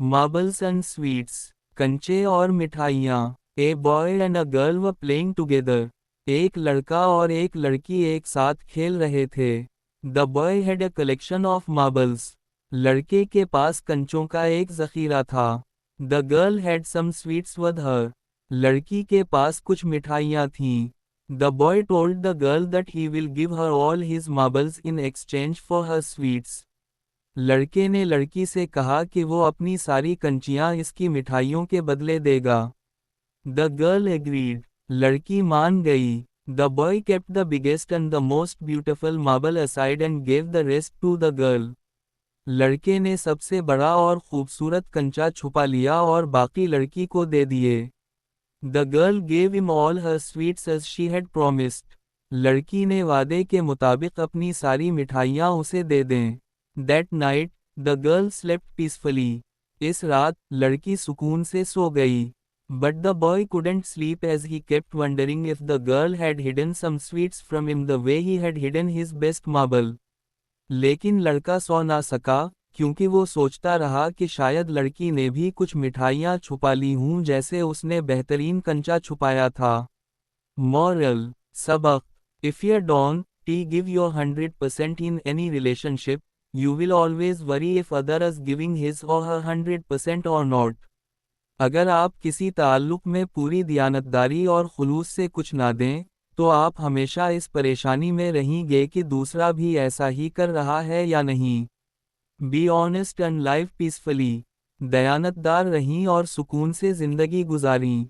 Marbles and sweets, कंचे और मिठाइयाँ। A boy and a girl were playing together. एक लड़का और एक लड़की एक साथ खेल रहे थे। The boy had a collection of marbles. लड़के के पास कंचों का एक ज़ख़ीरा था। The girl had some sweets with her. लड़की के पास कुछ मिठाइयाँ थीं। The boy told the girl that he will give her all his marbles in exchange for her sweets. लड़के ने लड़की से कहा कि वो अपनी सारी कंचियां इसकी मिठाइयों के बदले देगा। The girl agreed. लड़की मान गई। The boy kept the biggest and the most beautiful marble aside and gave the rest to the girl. लड़के ने सबसे बड़ा और खूबसूरत कंचा छुपा लिया और बाकी लड़की को दे दिए। The girl gave him all her sweets as she had promised. लड़की ने वादे के मुताबिक अपनी सारी मिठाइयाँ उसे दे दें। That night, the girl slept peacefully. इस रात, लड़की सुकून से सो गई। But the boy couldn't sleep as he kept wondering if the girl had hidden some sweets from him the way he had hidden his best marble. लेकिन लड़का सो ना सका, क्योंकि वो सोचता रहा कि शायद लड़की ने भी कुछ मिठाइयाँ छुपा ली हों जैसे उसने बेहतरीन कंचा छुपाया था। Moral, सबक, If you don't give your 100% in any relationship, you will always worry if other is giving his or her 100% or not. अगर आप किसी ताल्लुक में पूरी दयानतदारी और खुलूस से कुछ ना दें, तो आप हमेशा इस परेशानी में रहेंगे कि दूसरा भी ऐसा ही कर रहा है या नहीं। Be honest and live peacefully. दयानतदार रहें और सुकून से ज़िंदगी गुजारें।